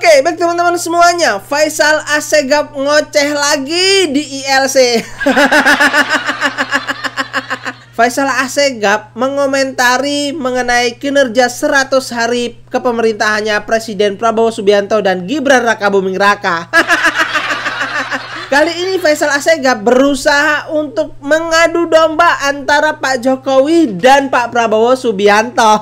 Oke, baik teman-teman semuanya, Faisal Assegaf ngoceh lagi di ILC. Faisal Assegaf mengomentari mengenai kinerja 100 hari kepemerintahannya Presiden Prabowo Subianto dan Gibran Rakabuming Raka. Kali ini Faisal Assegaf berusaha untuk mengadu domba antara Pak Jokowi dan Pak Prabowo Subianto.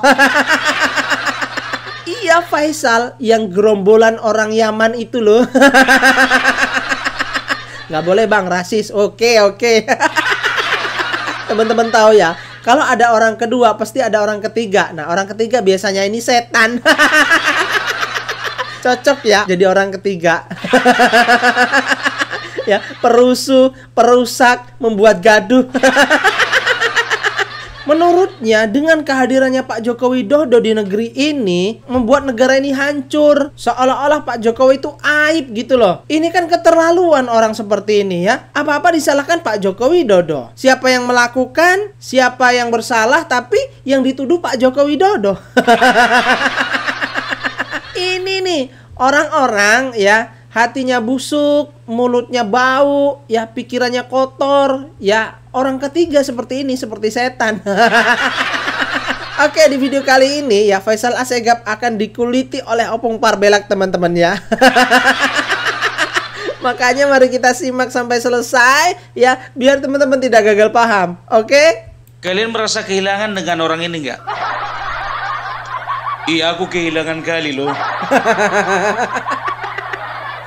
Iya, Faisal yang gerombolan orang Yaman itu loh. Nggak boleh bang, rasis. Oke. Teman-teman tahu ya, kalau ada orang kedua pasti ada orang ketiga. Nah, orang ketiga biasanya ini setan. Cocok ya jadi orang ketiga. Ya, perusuh, perusak, membuat gaduh. Menurutnya dengan kehadirannya Pak Joko Widodo di negeri ini membuat negara ini hancur. Seolah-olah Pak Jokowi itu aib gitu loh. Ini kan keterlaluan orang seperti ini ya. Apa-apa disalahkan Pak Joko Widodo. Siapa yang melakukan, siapa yang bersalah, tapi yang dituduh Pak Joko Widodo. Ini nih orang-orang ya, hatinya busuk, mulutnya bau, ya pikirannya kotor, ya orang ketiga seperti ini, seperti setan. Oke, di video kali ini ya Faisal Assegaf akan dikuliti oleh Opung Parbelak teman-teman ya. Makanya mari kita simak sampai selesai ya, biar teman-teman tidak gagal paham. Oke? Kalian merasa kehilangan dengan orang ini nggak? Iya, aku kehilangan kali loh.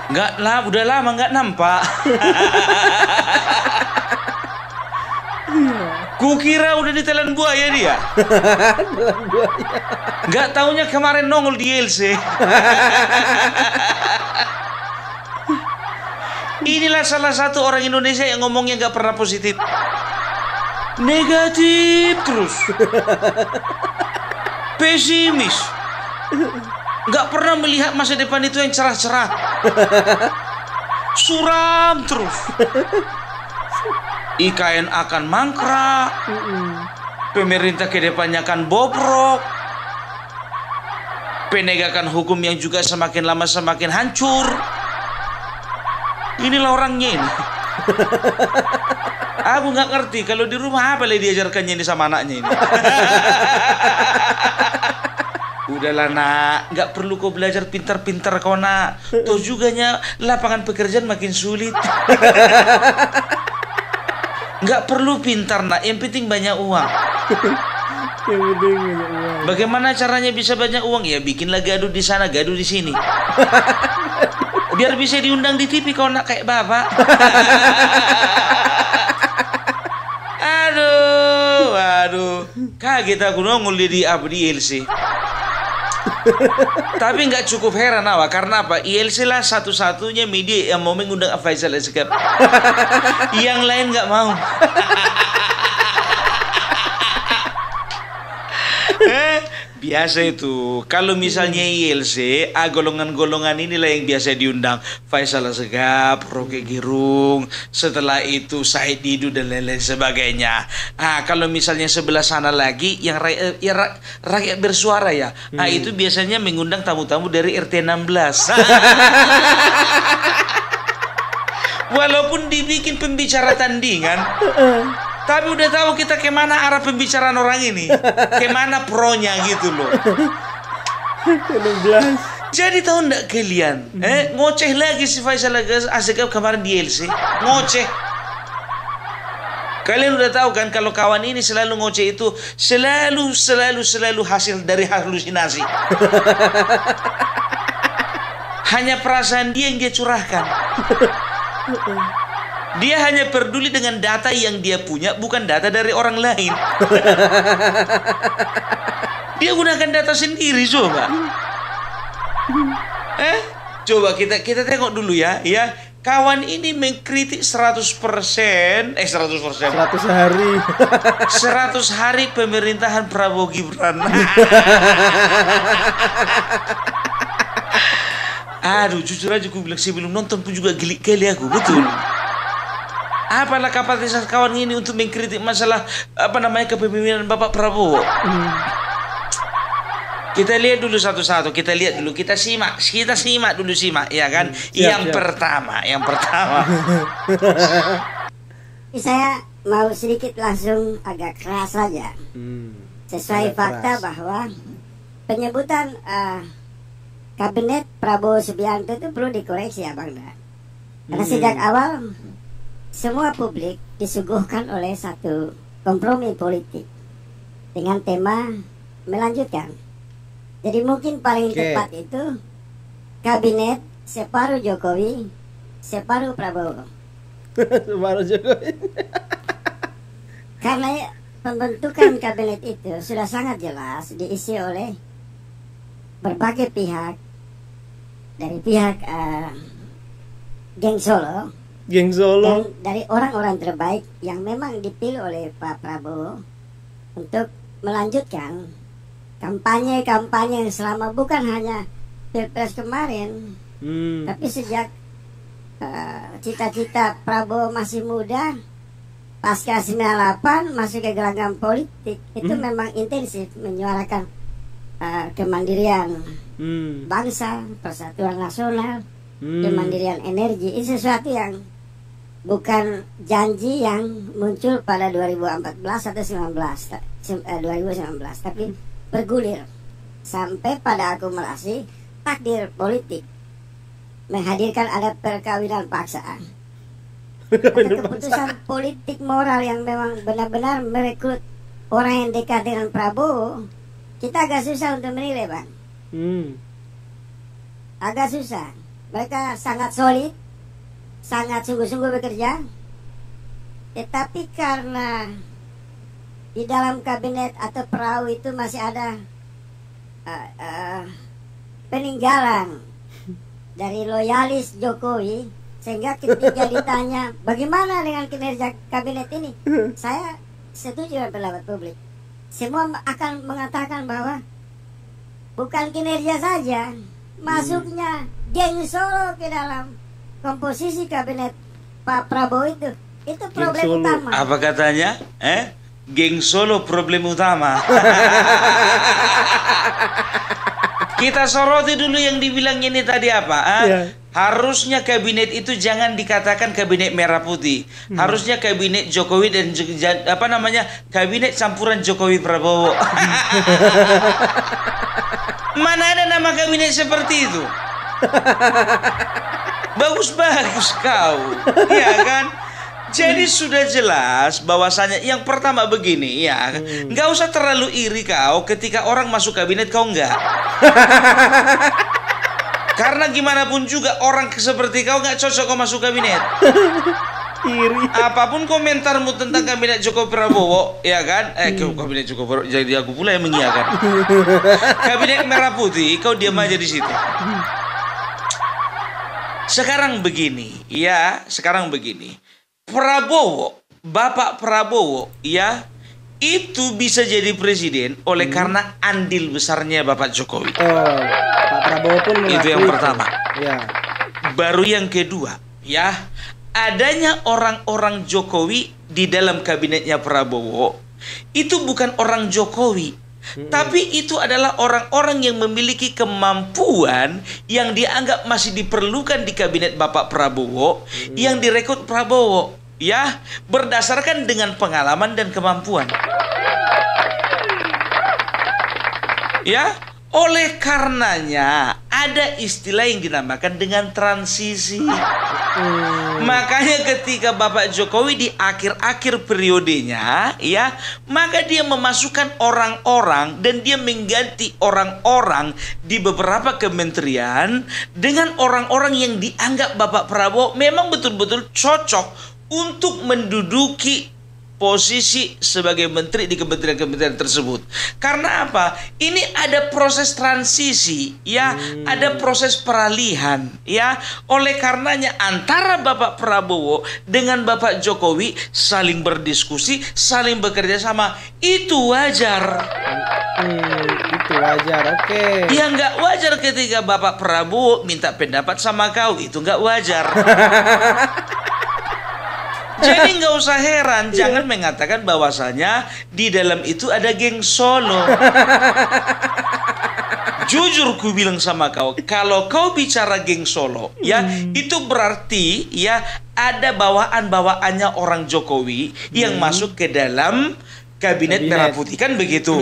Nggak lah, udah lama nggak nampak. Kukira udah ditelan buaya dia. Nggak taunya kemarin nongol di ILC. Inilah salah satu orang Indonesia yang ngomongnya nggak pernah positif, negatif terus, pesimis. Nggak pernah melihat masa depan itu yang cerah-cerah. Suram terus. IKN akan mangkrak. Pemerintah ke depannya akan bobrok. Penegakan hukum yang juga semakin lama semakin hancur. Inilah orangnya ini. Aku nggak ngerti kalau di rumah apa yang diajarkannya ini sama anaknya ini. Udahlah nak, nggak perlu kau belajar pintar-pintar kau nak. Toh juganya lapangan pekerjaan makin sulit. Nggak perlu pintar nak, yang penting banyak uang. Bagaimana caranya bisa banyak uang? Ya bikinlah gaduh di sana, gaduh di sini. Biar bisa diundang di TV kau nak kayak bapak. Aduh, kaget aku nongol di ILC. Tapi nggak cukup heran awak, karena apa? ILC lah satu-satunya media yang mau mengundang Faisal Assegaf. Yang lain nggak mau. Biasa itu. Kalau misalnya ILC, golongan-golongan inilah yang biasa diundang. Faisal Assegaf, Roky Gerung, setelah itu Said Didu dan lain-lain sebagainya. Kalau misalnya sebelah sana lagi yang rakyat bersuara ya. Itu biasanya mengundang tamu-tamu dari RT 16. Walaupun dibikin pembicara tandingan, tapi udah tahu kita kemana arah pembicaraan orang ini, kemana pronya gitu loh. Jadi tahu nggak kalian, ngoceh lagi si Faisal Assegaf kemarin di ILC, ngoceh. Kalian udah tahu kan kalau kawan ini selalu ngoceh itu selalu hasil dari halusinasi. Hanya perasaan dia yang dia curahkan. Dia hanya peduli dengan data yang dia punya, bukan data dari orang lain. Dia gunakan data sendiri, coba. Coba kita tengok dulu ya. Kawan ini mengkritik 100%, 100 hari. 100 hari pemerintahan Prabowo Gibran. Aduh, jujur aja aku bilang sebelum nonton pun juga geli kali aku, betul. Apalah kapasitas kawan ini untuk mengkritik masalah kepemimpinan Bapak Prabowo? Kita lihat dulu satu-satu, kita lihat dulu, kita simak dulu ya kan. Yang pertama. Saya mau sedikit langsung agak keras saja. Sesuai fakta bahwa penyebutan kabinet Prabowo Subianto itu perlu dikoreksi ya Bang Da. Karena sejak awal semua publik disuguhkan oleh satu kompromi politik dengan tema melanjutkan. Jadi mungkin paling tepat itu kabinet separuh Jokowi, separuh Prabowo. Separuh Jokowi. Karena pembentukan kabinet itu sudah sangat jelas diisi oleh berbagai pihak, dari pihak geng Solo, dan dari orang-orang terbaik yang memang dipilih oleh Pak Prabowo untuk melanjutkan kampanye yang selama bukan hanya Pilpres kemarin, tapi sejak cita-cita Prabowo masih muda, pasca 98 masuk ke gelanggang politik, itu memang intensif menyuarakan kemandirian bangsa, persatuan nasional, kemandirian energi. Ini sesuatu yang bukan janji yang muncul pada 2014 atau 2019, tapi bergulir sampai pada akumulasi takdir politik menghadirkan ada perkawinan paksaan. Keputusan politik moral yang memang benar-benar merekrut orang yang dekat dengan Prabowo, kita agak susah untuk menilai Bang. Agak susah. Mereka sangat solid, sangat sungguh-sungguh bekerja, tetapi karena di dalam kabinet atau perahu itu masih ada peninggalan dari loyalis Jokowi, sehingga ketika ditanya bagaimana dengan kinerja kabinet ini, saya setuju dengan pendapat publik. Semua akan mengatakan bahwa bukan kinerja saja, masuknya geng Solo ke dalam komposisi kabinet Pak Prabowo itu problem utama. Apa katanya? Geng Solo problem utama. Kita soroti dulu yang dibilang ini tadi apa? Harusnya kabinet itu jangan dikatakan kabinet merah putih. Harusnya kabinet Jokowi dan kabinet campuran Jokowi Prabowo. Mana ada nama kabinet seperti itu? Bagus-bagus kau, ya kan? Jadi sudah jelas bahwasanya yang pertama begini ya, nggak usah terlalu iri kau ketika orang masuk kabinet kau enggak. Karena gimana pun juga orang seperti kau nggak cocok kau masuk kabinet. Iri. Apapun komentarmu tentang kabinet Jokowi Prabowo, ya kan? Kabinet Jokowi Prabowo, jadi aku pula yang mengiyakan. Kabinet merah putih, kau diam aja di situ. Sekarang begini. Prabowo, Bapak Prabowo, ya, itu bisa jadi presiden oleh karena andil besarnya Bapak Jokowi. Pak Prabowo pun itu yang pertama. Ya. Baru yang kedua, ya, adanya orang-orang Jokowi di dalam kabinetnya Prabowo itu bukan orang Jokowi, tapi itu adalah orang-orang yang memiliki kemampuan yang dianggap masih diperlukan di kabinet Bapak Prabowo, yang direkrut Prabowo, ya, berdasarkan dengan pengalaman dan kemampuan. Ya, oleh karenanya ada istilah yang dinamakan dengan transisi. Makanya ketika Bapak Jokowi di akhir-akhir periodenya, ya, maka dia memasukkan orang-orang dan dia mengganti orang-orang di beberapa kementerian dengan orang-orang yang dianggap Bapak Prabowo memang betul-betul cocok untuk menduduki posisi sebagai menteri di kementerian-kementerian tersebut. Karena apa? Ini ada proses transisi, ya, ada proses peralihan, ya. Oleh karenanya antara Bapak Prabowo dengan Bapak Jokowi saling berdiskusi, saling bekerja sama. Itu wajar. Itu wajar, oke. Ya nggak wajar ketika Bapak Prabowo minta pendapat sama kau, itu nggak wajar. Jadi nggak usah heran, jangan mengatakan bahwasanya di dalam itu ada geng Solo. Jujur ku bilang sama kau, kalau kau bicara geng Solo, ya itu berarti ya ada bawaan-bawaannya orang Jokowi yang masuk ke dalam kabinet merah putih, kan begitu.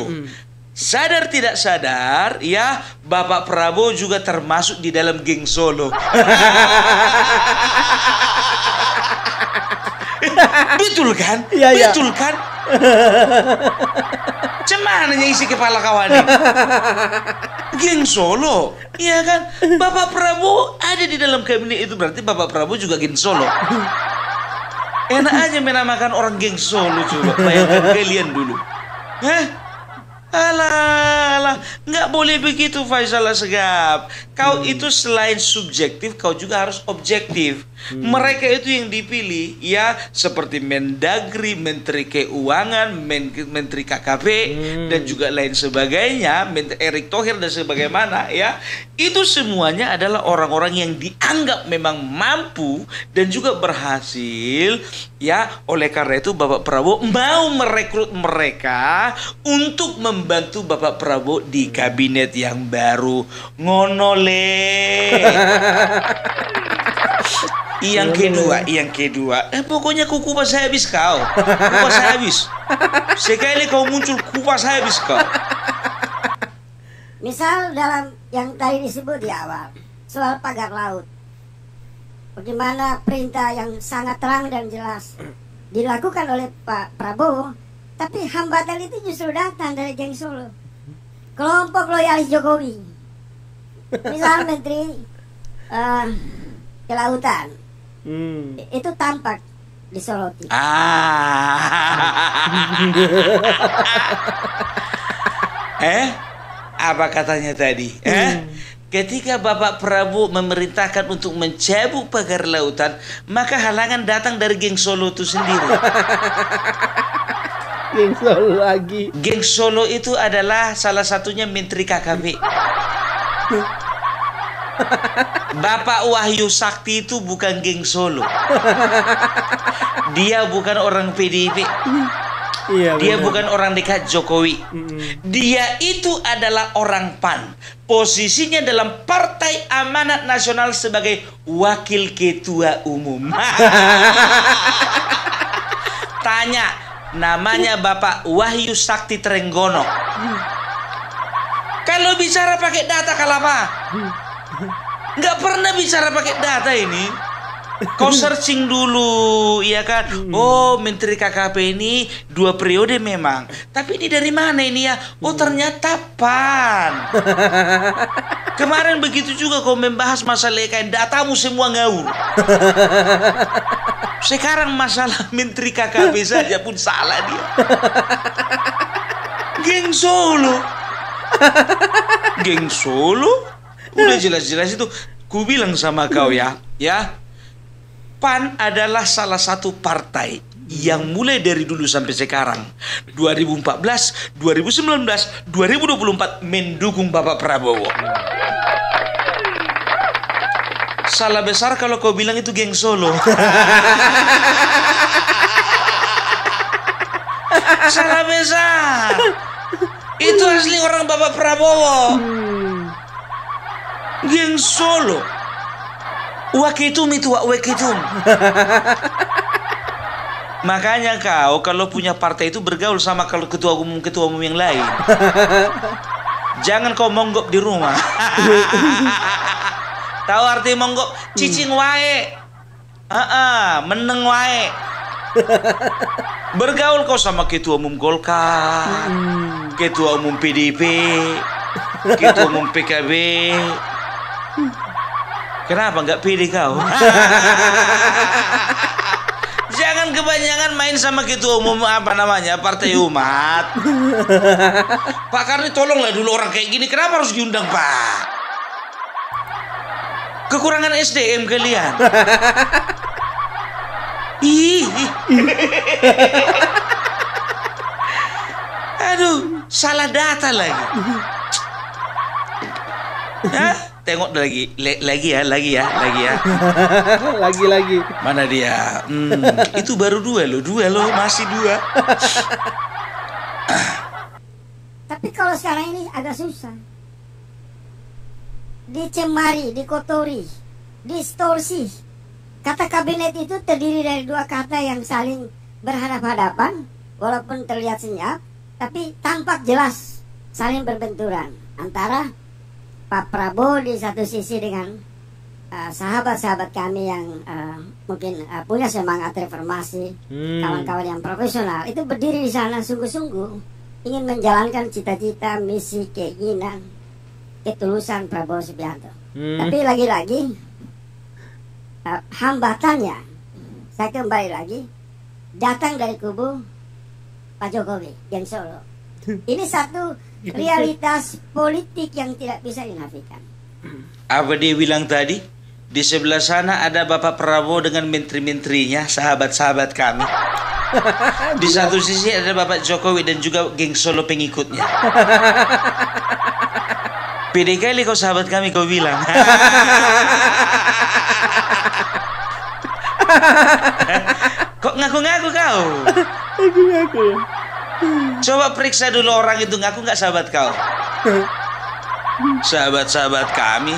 Sadar tidak sadar, ya Bapak Prabowo juga termasuk di dalam geng Solo. Betul kan? Iya. Betul kan? Cuman isi kepala kawan ini. Geng Solo, iya kan? Bapak Prabowo ada di dalam kabinet itu, berarti Bapak Prabowo juga geng Solo. Enak aja menamakan orang geng Solo, coba bayangkan kalian dulu. Alah, nggak boleh begitu Faisal Assegaf. Kau itu selain subjektif, kau juga harus objektif. Mereka itu yang dipilih, ya seperti Mendagri, Menteri Keuangan, Menteri KKP, dan juga lain sebagainya, Menteri Erick Thohir dan sebagaimana, ya itu semuanya adalah orang-orang yang dianggap memang mampu dan juga berhasil, ya. Oleh karena itu Bapak Prabowo mau merekrut mereka untuk membantu Bapak Prabowo di kabinet yang baru. Ngonole. Yang kedua, pokoknya ku kupas habis kau. Kupas habis. Sekali kau muncul, kupas habis kau. Misal dalam yang tadi disebut di awal, soal pagar laut. Bagaimana perintah yang sangat terang dan jelas dilakukan oleh Pak Prabowo, tapi hambatan itu justru datang dari geng Solo. Kelompok loyalis Jokowi. Misal Menteri Kelautan. Itu tampak disoroti. Apa katanya tadi? Ketika Bapak Prabowo memerintahkan untuk mencabut pagar lautan, maka halangan datang dari geng Solo itu sendiri. Geng Solo lagi. Geng Solo itu adalah salah satunya Menteri KKP. Bapak Wahyu Sakti itu bukan geng Solo. Dia bukan orang PDIP. Iya, dia benar. bukan orang dekat Jokowi. Dia itu adalah orang PAN. Posisinya dalam Partai Amanat Nasional sebagai wakil ketua umum. Tanya, namanya Bapak Wahyu Sakti Trenggono. Kalau bicara pakai data kalapa, nggak pernah bicara pakai data ini. Kau searching dulu, ya kan? Oh, Menteri KKP ini 2 periode memang. Tapi ini dari mana ini ya? Oh, ternyata PAN. Kemarin begitu juga kau membahas masalah IKN, datamu semua ngawur. Sekarang masalah Menteri KKP saja pun salah dia. Geng Solo. Geng Solo? Udah jelas-jelas itu. Ku bilang sama kau ya. PAN adalah salah satu partai yang mulai dari dulu sampai sekarang 2014, 2019, 2024 mendukung Bapak Prabowo. Salah besar kalau kau bilang itu geng Solo. Salah besar. Itu asli orang Bapak Prabowo. Geng Solo. Wakitum itu wakitum. Makanya kau kalau punya partai itu bergaul sama kalau ketua umum yang lain. Jangan kau monggok di rumah. Tahu arti monggok? Cicing wae. Meneng wae. Bergaul kau sama ketua umum Golkar, ketua umum PDIP, ketua umum PKB. Kenapa nggak pede kau? Jangan kebanyakan main sama ketua umum Partai Umat. Pak Karni tolonglah dulu orang kayak gini. Kenapa harus diundang Pak? Kekurangan SDM kalian. Aduh, salah data lagi. Tengok lagi ya. Lagi. Mana dia? Itu baru 2 loh, masih 2. Tapi kalau sekarang ini agak susah. dicemari, dikotori, distorsi. Kata kabinet itu terdiri dari dua kata yang saling berhadapan-hadapan, walaupun terlihat senyap, tapi tampak jelas saling berbenturan antara Pak Prabowo di satu sisi dengan sahabat-sahabat kami yang mungkin punya semangat reformasi, kawan-kawan yang profesional itu berdiri di sana sungguh-sungguh ingin menjalankan cita-cita, misi, keinginan, ketulusan Prabowo Subianto. Tapi lagi-lagi hambatannya, saya kembali lagi, datang dari kubu Pak Jokowi, Geng Solo. Ini satu realitas politik yang tidak bisa dinafikan. Apa dia bilang tadi? Di sebelah sana ada Bapak Prabowo dengan menteri-menterinya, sahabat-sahabat kami. Di satu sisi ada Bapak Jokowi dan juga Geng Solo pengikutnya. Pede kali kau sahabat kami kau bilang. Kok ngaku-ngaku kau? Ngaku-ngaku. Coba periksa dulu orang itu ngaku nggak sahabat kau. Sahabat-sahabat kami,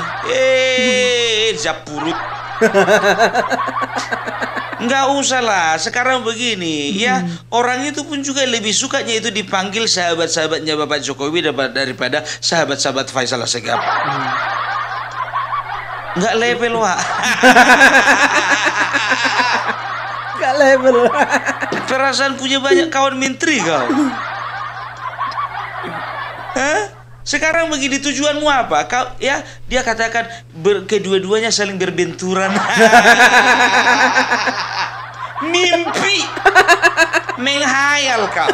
japurut. Nggak usah lah, sekarang begini ya, orang itu pun juga lebih sukanya itu dipanggil sahabat-sahabatnya Bapak Jokowi daripada sahabat-sahabat Faisal Assegaf. Nggak level, Wak. Nggak level. Perasaan punya banyak kawan menteri kau. Hah? Sekarang begini, tujuanmu apa? Kau ya, dia katakan kedua-duanya saling berbenturan. Mimpi. Menghayal kau.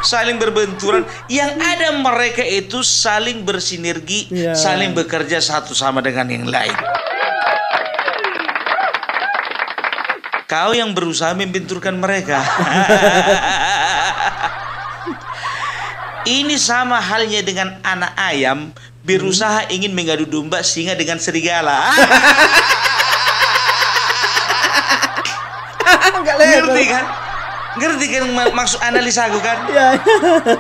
Saling berbenturan. Yang ada mereka itu saling bersinergi, saling bekerja satu sama dengan yang lain. Kau yang berusaha membenturkan mereka. Ini sama halnya dengan anak ayam berusaha ingin mengadu domba singa dengan serigala. Ngerti kan? Ngerti kan maksud analisa aku kan?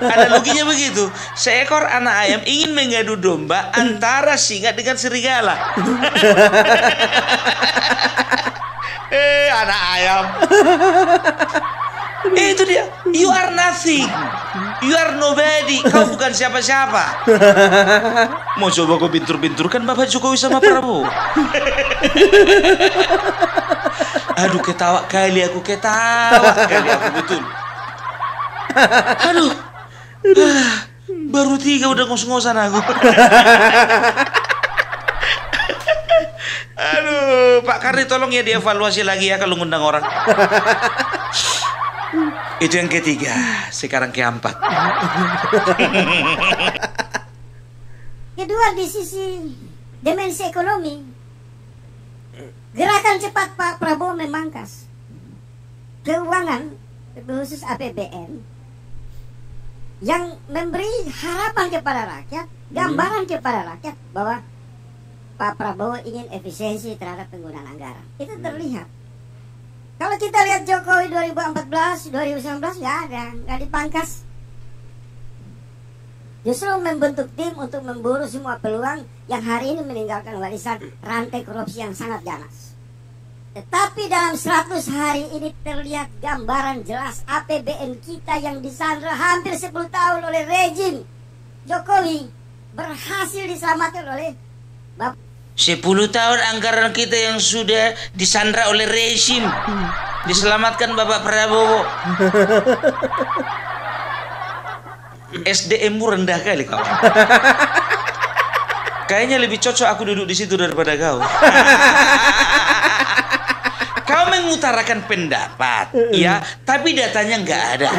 Analoginya begitu. Seekor anak ayam ingin mengadu domba antara singa dengan serigala. Anak ayam. Itu dia. You are nothing. You are nobody. Kau bukan siapa-siapa. Mau coba kau bintur-binturkan Bapak Jokowi sama Prabowo. Aduh, ketawa kali aku betul. Aduh. Baru 3 udah ngos-ngosan aku. Aduh, Pak Karni tolong ya dievaluasi lagi ya kalau ngundang orang. Itu yang ketiga, sekarang keempat. Kedua, di sisi dimensi ekonomi, gerakan cepat Pak Prabowo memangkas keuangan, khusus APBN, yang memberi harapan kepada rakyat, gambaran kepada rakyat bahwa Pak Prabowo ingin efisiensi terhadap penggunaan anggaran. Itu terlihat. Kalau kita lihat Jokowi 2014, 2019 nggak dipangkas. Justru membentuk tim untuk memburu semua peluang yang hari ini meninggalkan warisan rantai korupsi yang sangat ganas. Tetapi dalam 100 hari ini terlihat gambaran jelas APBN kita yang disandra hampir 10 tahun oleh rejim Jokowi berhasil diselamatkan oleh Bapak. 10 tahun anggaran kita yang sudah disandra oleh rezim diselamatkan Bapak Prabowo. SDM-mu rendah kali kau. Kayaknya lebih cocok aku duduk di situ daripada kau. Kau mengutarakan pendapat, ya, tapi datanya nggak ada.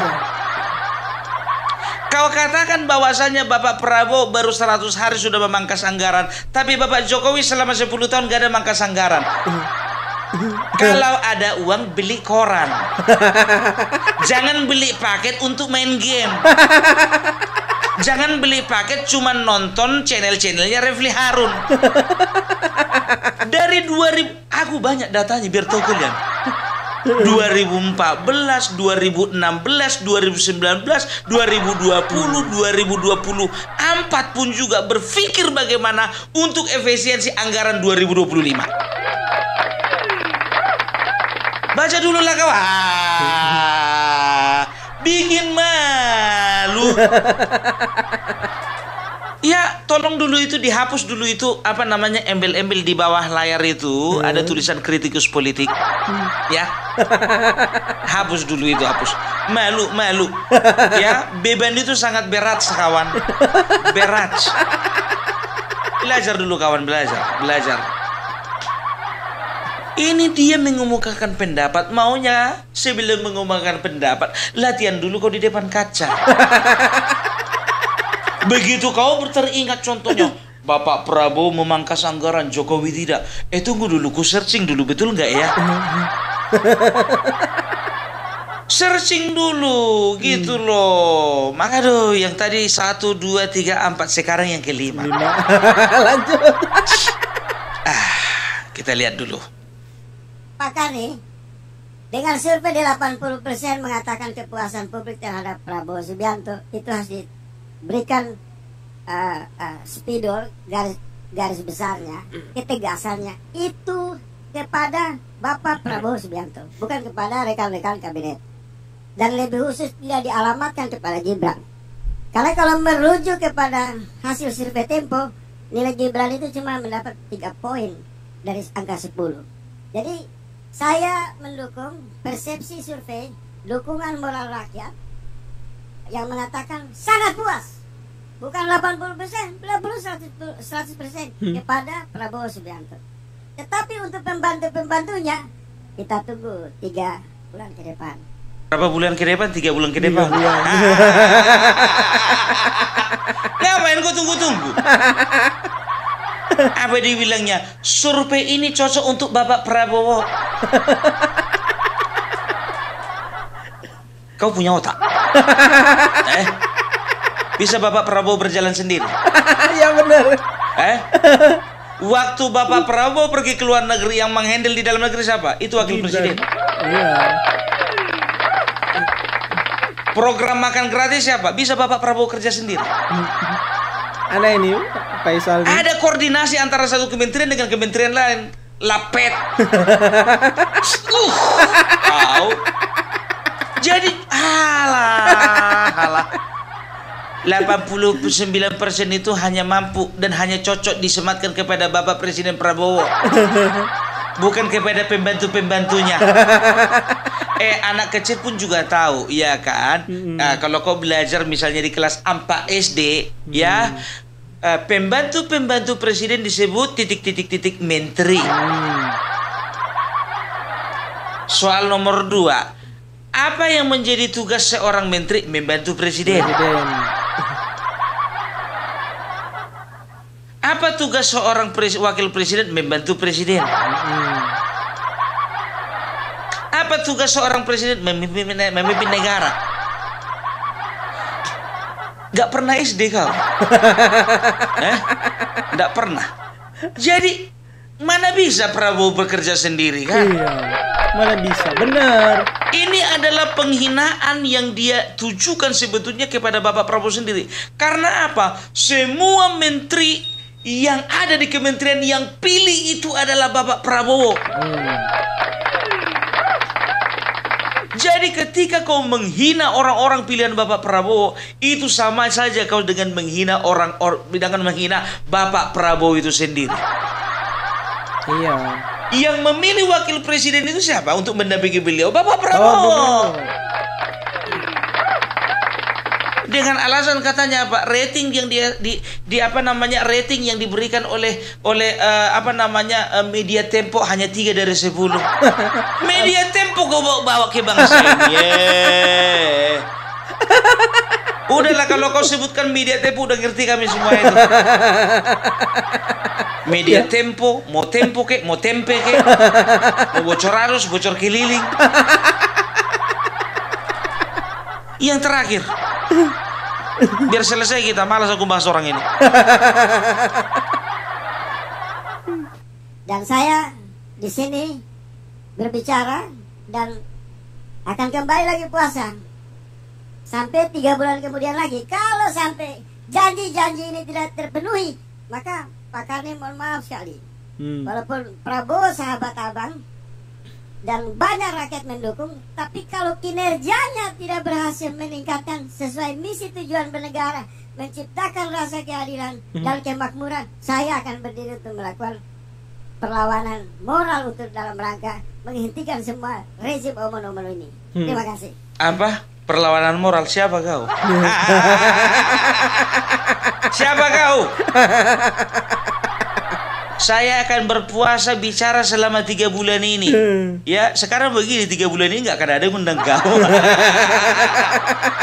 Kau katakan bahwasannya Bapak Prabowo baru 100 hari sudah memangkas anggaran, tapi Bapak Jokowi selama 10 tahun gak ada mangkas anggaran. Kalau ada uang beli koran. Jangan beli paket untuk main game. Jangan beli paket cuma nonton channel-channelnya Refli Harun. Dari 2000, aku banyak datanya biar tahu kalian. 2014, 2016, 2019, 2020, 2024 pun juga berpikir bagaimana untuk efisiensi anggaran 2025. Baca dulu lah kawan. Bikin malu. Ya, tolong dulu itu dihapus dulu itu apa namanya embel-embel di bawah layar itu ada tulisan kritikus politik. Ya. Hapus dulu itu, hapus. Malu. Ya, beban itu sangat berat sekawan. Berat. Belajar dulu kawan, belajar. Ini dia mengemukakan pendapat, maunya sebelum mengemukakan pendapat latihan dulu kau di depan kaca. Begitu kau teringat contohnya, Bapak Prabowo memangkas anggaran, Jokowi tidak. Tunggu dulu, ku searching dulu, betul nggak ya? Searching dulu, gitu loh. Maka yang tadi 1, 2, 3, 4, sekarang yang kelima. Lanjut. Kita lihat dulu. Pakar nih, dengan survei di 80% mengatakan kepuasan publik terhadap Prabowo Subianto, itu harus diberikan spidol garis besarnya, ketegasannya itu kepada Bapak Prabowo Subianto, bukan kepada rekan-rekan kabinet, dan lebih khusus tidak dialamatkan kepada Gibran. Karena kalau merujuk kepada hasil survei Tempo, nilai Gibran itu cuma mendapat 3 poin dari angka 10. Jadi saya mendukung persepsi survei dukungan moral rakyat yang mengatakan sangat puas, bukan 80%, belum 100% kepada Prabowo Subianto. Tetapi untuk pembantu-pembantunya kita tunggu 3 bulan ke depan. Berapa bulan ke depan? 3 bulan ke depan. Ngapain kau tunggu-tunggu? Apa dibilangnya? Survei ini cocok untuk Bapak Prabowo. Kau punya otak? Bisa Bapak Prabowo berjalan sendiri? Ya benar. Waktu Bapak Prabowo pergi ke luar negeri, yang menghandle di dalam negeri siapa? Itu wakil presiden. Iya. Program makan gratis siapa? Bisa Bapak Prabowo kerja sendiri. Aneh ini Faisal. Ada koordinasi antara satu kementerian dengan kementerian lain. Lapet. Tahu. Jadi halah. 89% itu hanya mampu dan hanya cocok disematkan kepada Bapak Presiden Prabowo. Bukan kepada pembantu-pembantunya. Anak kecil pun juga tahu, ya kan? Nah, kalau kau belajar misalnya di kelas 4 SD, ya, pembantu-pembantu presiden disebut titik menteri. Soal nomor 2, apa yang menjadi tugas seorang menteri? Membantu presiden. Apa tugas seorang wakil presiden? Membantu presiden. Apa tugas seorang presiden? Memimpin negara. Gak pernah SD kau? Gak pernah. Jadi mana bisa Prabowo bekerja sendiri kan? Iya, mana bisa, benar. Ini adalah penghinaan yang dia tujukan sebetulnya kepada Bapak Prabowo sendiri. Karena apa? Semua menteri yang ada di kementerian yang pilih itu adalah Bapak Prabowo. Jadi ketika kau menghina orang-orang pilihan Bapak Prabowo, itu sama saja kau dengan menghina dengan menghina Bapak Prabowo itu sendiri. Iya. Yang memilih wakil presiden itu siapa untuk mendampingi beliau? Bapak Prabowo. Dengan alasan katanya apa? Rating yang rating yang diberikan oleh media Tempo hanya 3 dari 10. Media Tempo kau bawa ke bangsa ini. Udahlah, kalau kau sebutkan media Tempo udah ngerti kami semua itu. Media Tempo, mau Tempo kek, mau tempe kek, mau bocor arus, bocor keliling. Yang terakhir, biar selesai kita, malas aku bahas orang ini. Dan saya di sini berbicara dan akan kembali lagi puasa sampai 3 bulan kemudian lagi. Kalau sampai janji-janji ini tidak terpenuhi, maka Pak Karni mohon maaf sekali. Walaupun Prabowo sahabat abang dan banyak rakyat mendukung, tapi kalau kinerjanya tidak berhasil meningkatkan sesuai misi tujuan bernegara, menciptakan rasa keadilan dan kemakmuran, saya akan berdiri untuk melakukan perlawanan moral untuk dalam rangka menghentikan semua rezim omon-omon ini. Terima kasih. Apa? Perlawanan moral? Siapa kau? Siapa kau? Saya akan berpuasa bicara selama 3 bulan ini. Ya, sekarang begini, 3 bulan ini nggak akan ada yang undang kau.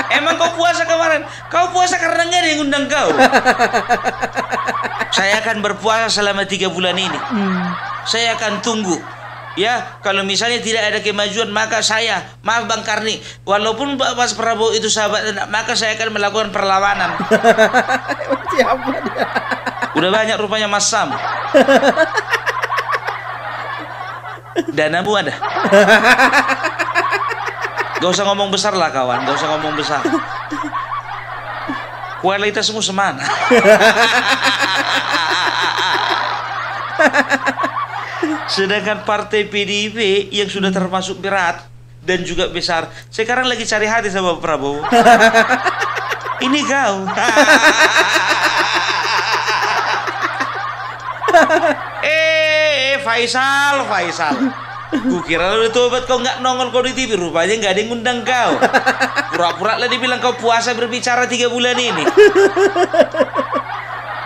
Emang kau puasa kemarin? Kau puasa karena nggak ada yang undang kau. Saya akan berpuasa selama 3 bulan ini. Saya akan tunggu. Ya, kalau misalnya tidak ada kemajuan, maka saya, maaf Bang Karni, walaupun Mas Prabowo itu sahabat, maka saya akan melakukan perlawanan. Siapa dia? Udah banyak rupanya Mas Sam. Danamu ada. Gak usah ngomong besar lah kawan, gak usah ngomong besar. Kualitasmu semana. Sedangkan partai PDIP yang sudah termasuk berat dan juga besar, sekarang lagi cari hati sama Prabowo. Ini kau. Faisal. Kukira lu tobat kau nggak nongol kau di TV, rupanya nggak ada yang ngundang kau. Pura-pura lah dibilang kau puasa berbicara 3 bulan ini.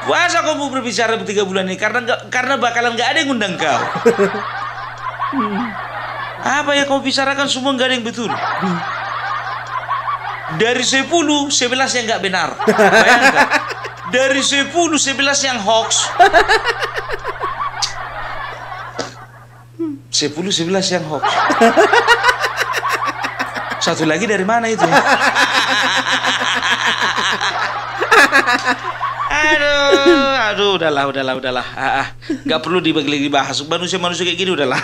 Puasa kau mau berbicara 3 bulan ini karena bakalan nggak ada yang ngundang kau. Apa yang kau bicarakan semua nggak ada yang betul. Dari 10, 11 yang nggak benar. Bayangkan. Dari 10, 11 yang hoax. 10, 11 yang hoax. Satu lagi dari mana itu? Aduh, udahlah. Gak perlu dibahas. Manusia kayak gini udahlah.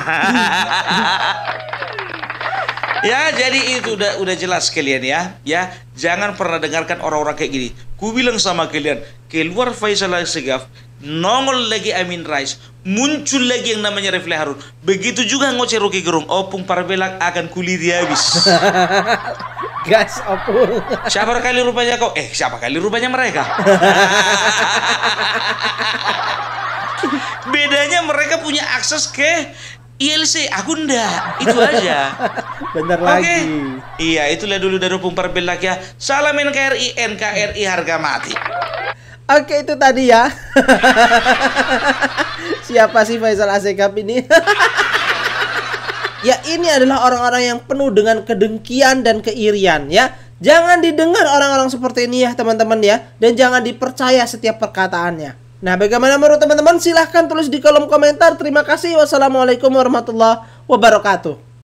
Ya, jadi itu udah jelas kalian ya. Ya, jangan pernah dengarkan orang-orang kayak gini. Ku bilang sama kalian, keluar Faisal Al-Segaf, nongol lagi Amin Rais, muncul lagi yang namanya Refli Harun. Begitu juga ngoceh Rocky Gerung, opung Parabelak akan kulit habis. Gas opung. Siapa kali rupanya kau? Siapa kali rupanya mereka? Bedanya mereka punya akses ke ILC, aku enggak. Itu aja. Bentar lagi. Iya, itulah dulu dari opung Parabelak ya. Salam NKRI, NKRI harga mati. Oke, itu tadi ya. Siapa sih Faisal Al-Segaf ini? Ya, ini adalah orang-orang yang penuh dengan kedengkian dan keirian ya. Jangan didengar orang-orang seperti ini ya teman-teman ya. Dan jangan dipercaya setiap perkataannya. Nah, bagaimana menurut teman-teman? Silahkan tulis di kolom komentar. Terima kasih. Wassalamualaikum warahmatullahi wabarakatuh.